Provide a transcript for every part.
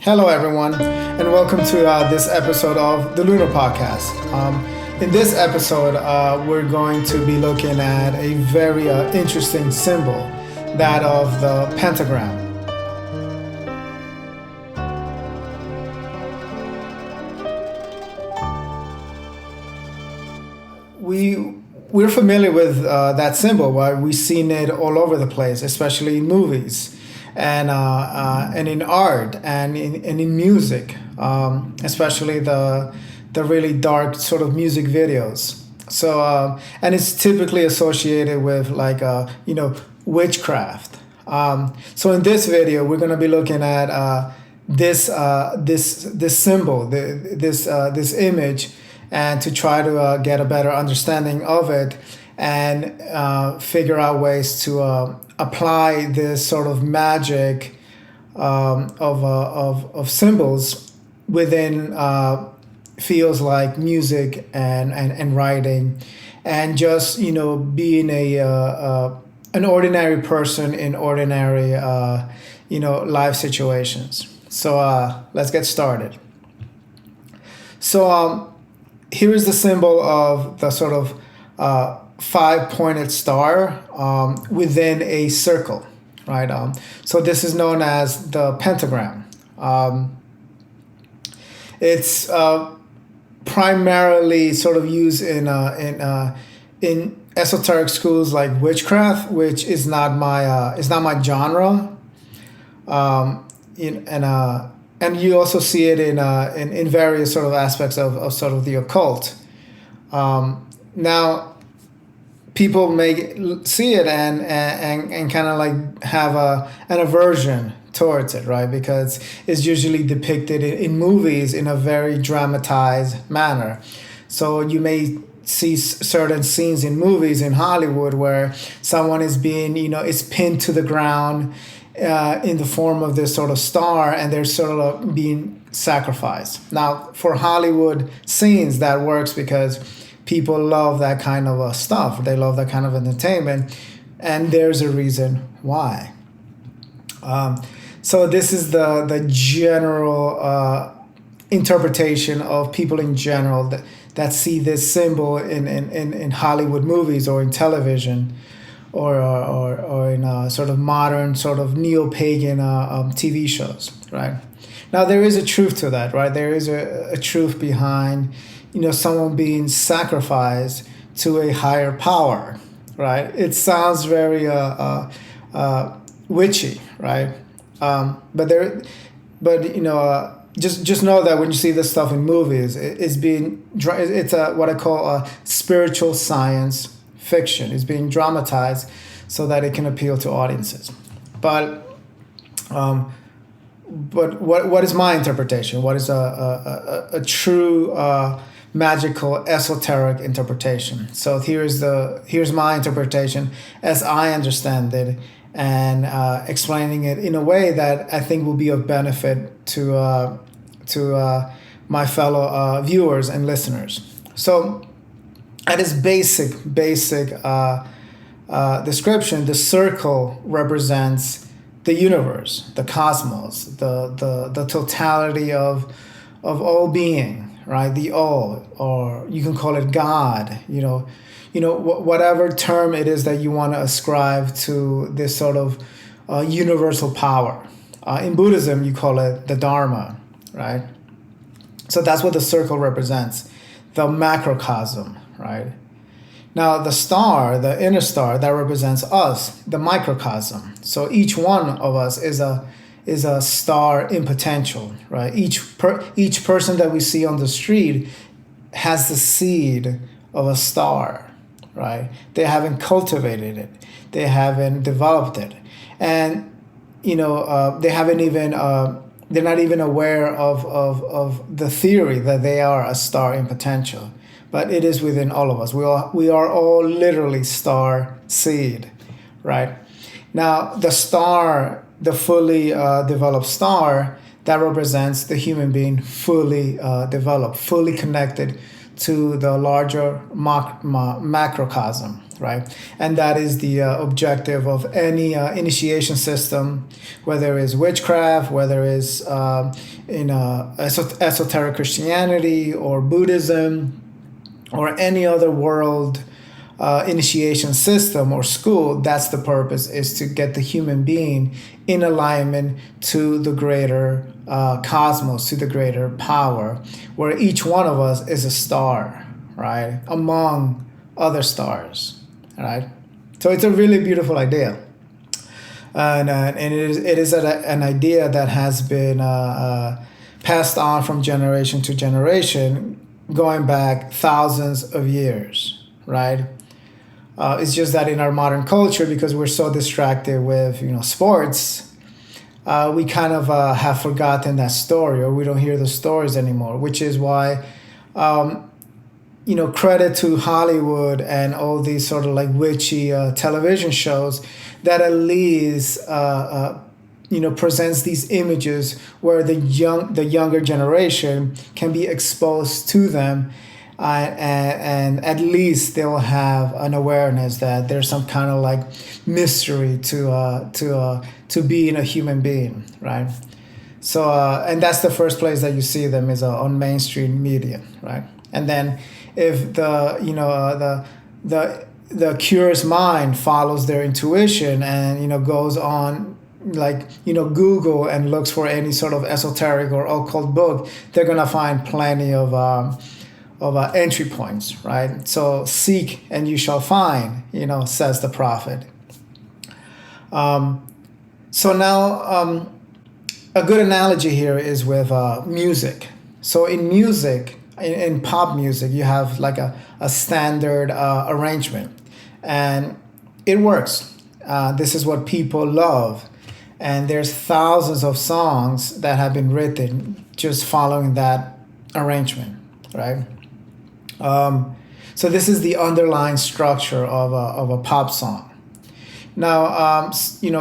Hello, everyone, and welcome to this episode of the Lunar Podcast. In this episode, we're going to be looking at a very interesting symbol, that of the pentagram. We're familiar with that symbol, right? We've seen it all over the place, especially in movies and in art and in music, especially the really dark sort of music videos. So and it's typically associated with witchcraft. So in this video, we're going to be looking at this symbol, this image, and to try to get a better understanding of it and figure out ways to apply this sort of magic of symbols within fields like music and writing, and just being an ordinary person in ordinary life situations. So let's get started. So here is the symbol of the sort of five-pointed star within a circle, right? So this is known as the pentagram. It's primarily sort of used in esoteric schools like witchcraft, which is not my genre. And you also see it in various sort of aspects of sort of the occult. Now, people may see it and kind of like have an aversion towards it, right? Because it's usually depicted in movies in a very dramatized manner. So you may see certain scenes in movies in Hollywood where someone is being, is pinned to the ground in the form of this sort of star, and they're sort of being sacrificed. Now, for Hollywood scenes, that works because people love that kind of stuff. They love that kind of entertainment, and there's a reason why. So this is the general interpretation of people in general that see this symbol in Hollywood movies or in television, or in sort of modern, sort of neo-pagan TV shows, right? Now, there is a truth to that, right? There is a truth behind, someone being sacrificed to a higher power, right? It sounds very witchy, right? Just know that when you see this stuff in movies, it's what I call a spiritual science fiction. Is being dramatized so that it can appeal to audiences. But what is my interpretation? What is a true magical esoteric interpretation? So here's my interpretation as I understand it, and explaining it in a way that I think will be of benefit to my fellow viewers and listeners. So, at its basic description, the circle represents the universe, the cosmos, the totality of all being, right? The all, or you can call it God. Whatever term it is that you want to ascribe to this sort of universal power. In Buddhism, you call it the Dharma, right? So that's what the circle represents, the macrocosm. Right? Now, the star, the inner star, that represents us, the microcosm. So each one of us is a star in potential, right? Each person that we see on the street has the seed of a star, right? They haven't cultivated it, they haven't developed it, and they haven't even. They're not even aware of the theory that they are a star in potential. But it is within all of us. We are all literally star seed, right? Now, the star, the fully developed star, that represents the human being fully developed, fully connected to the larger macrocosm, right? And that is the objective of any initiation system, whether it's witchcraft, whether it's esoteric Christianity or Buddhism or any other world initiation system or school. That's the purpose, is to get the human being in alignment to the greater cosmos, to the greater power, where each one of us is a star, right, among other stars, right? So it's a really beautiful idea, and it is an idea that has been passed on from generation to generation, going back thousands of years, right? It's just that in our modern culture, because we're so distracted with sports, we kind of have forgotten that story, or we don't hear the stories anymore. Which is why, credit to Hollywood and all these sort of like witchy television shows that at least presents these images where the younger generation can be exposed to them. And at least they'll have an awareness that there's some kind of like mystery to being a human being, right? So and that's the first place that you see them is on mainstream media, right? And then if the curious mind follows their intuition and goes on Google and looks for any sort of esoteric or occult book, they're gonna find plenty of entry points, right? So seek and you shall find, says the prophet. So now a good analogy here is with music. So in music, in pop music, you have like a standard arrangement, and it works. This is what people love. And there's thousands of songs that have been written just following that arrangement, right? So this is the underlying structure of a pop song. Now,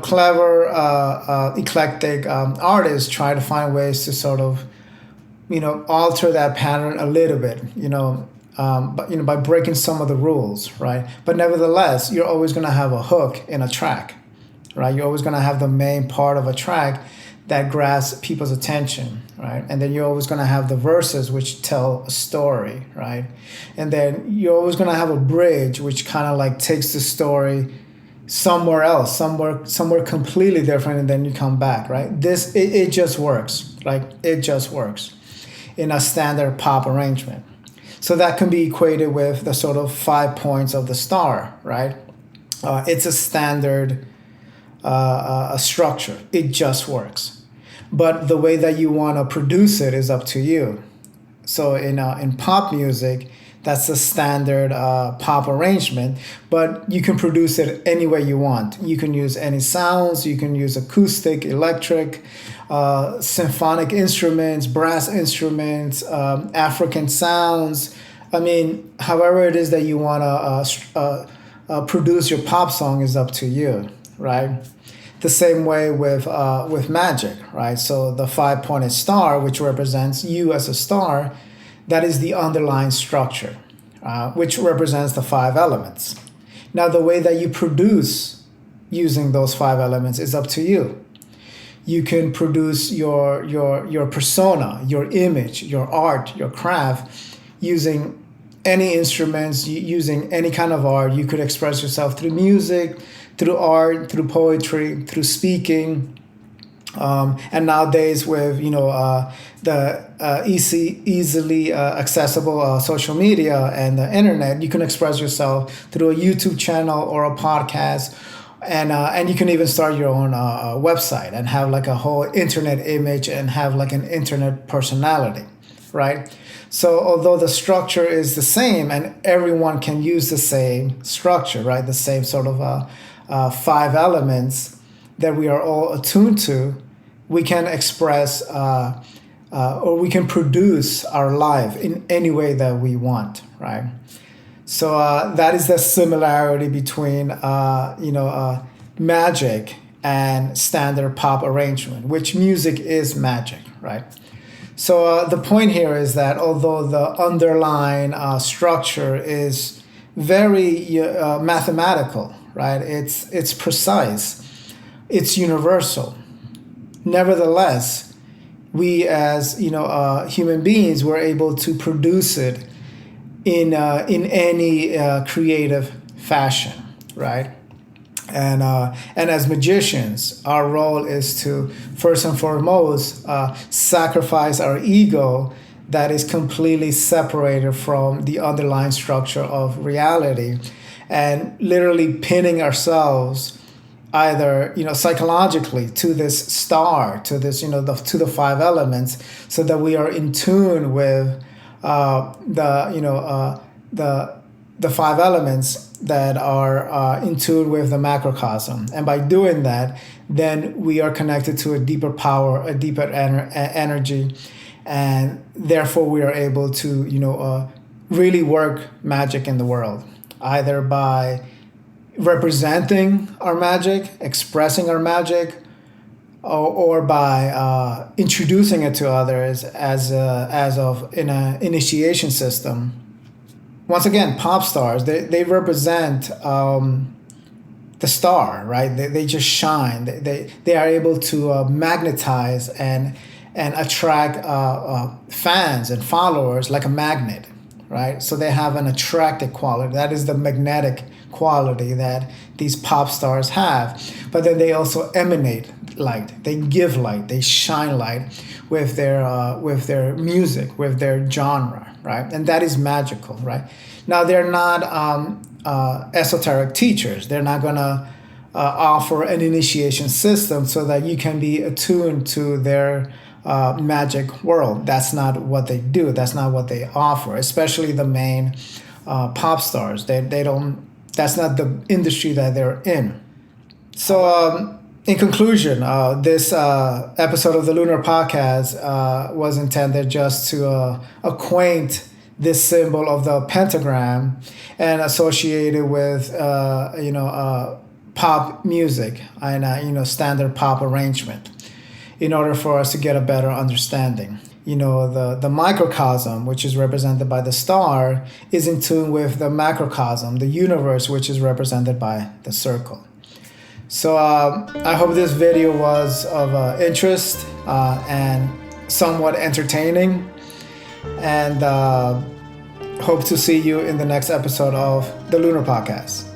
clever, eclectic artists try to find ways to sort of, alter that pattern a little bit, by breaking some of the rules, right? But nevertheless, you're always going to have a hook in a track, right? You're always going to have the main part of a track that grasps people's attention, right? And then you're always going to have the verses which tell a story, right? And then you're always going to have a bridge which kind of like takes the story somewhere else, somewhere completely different, and then you come back, right? It just works, like it just works in a standard pop arrangement. So that can be equated with the sort of 5 points of the star, right? It's a standard structure. It just works. But the way that you want to produce it is up to you. So in pop music, that's the standard pop arrangement, but you can produce it any way you want. You can use any sounds, you can use acoustic, electric, symphonic instruments, brass instruments, African sounds. I mean, however it is that you want to produce your pop song is up to you, right? The same way with magic, right? So the 5-pointed star, which represents you as a star, that is the underlying structure, which represents the 5 elements. Now, the way that you produce using those 5 elements is up to you. You can produce your persona, your image, your art, your craft using any instruments, using any kind of art. You could express yourself through music, through art, through poetry, through speaking. And nowadays with the easily accessible social media and the internet, you can express yourself through a YouTube channel or a podcast, and you can even start your own website and have like a whole internet image and have like an internet personality, right? So although the structure is the same and everyone can use the same structure, right, the same sort of 5 elements that we are all attuned to, we can express or we can produce our life in any way that we want, right? So that is the similarity between magic and standard pop arrangement, which music is magic, right? So the point here is that although the underlying structure is very mathematical, right? It's precise, it's universal. Nevertheless, we as human beings were able to produce it in any creative fashion, right? And as magicians, our role is to first and foremost sacrifice our ego that is completely separated from the underlying structure of reality, and literally pinning ourselves either psychologically to this star, to this to the five elements, so that we are in tune with the five elements that are in tune with the macrocosm. And by doing that, then we are connected to a deeper power, a deeper energy, and therefore we are able to really work magic in the world, either by representing our magic, expressing our magic, or by introducing it to others as of in an initiation system. Once again, pop stars, they represent the star, right? They just shine. They are able to magnetize and attract fans and followers like a magnet, right? So they have an attractive quality. That is the magnetic quality that these pop stars have. But then they also emanate light. They give light. They shine light with their music, with their genre, right? And that is magical, right? Now they're not esoteric teachers. They're not gonna offer an initiation system so that you can be attuned to their magic world. That's not what they do. That's not what they offer. Especially the main pop stars. They don't. That's not the industry that they're in. So. In conclusion, this episode of the Lunar Podcast was intended just to acquaint this symbol of the pentagram and associate it with pop music and standard pop arrangement, in order for us to get a better understanding. The microcosm, which is represented by the star, is in tune with the macrocosm, the universe, which is represented by the circle. So I hope this video was of interest and somewhat entertaining, and hope to see you in the next episode of the Lunar Podcast.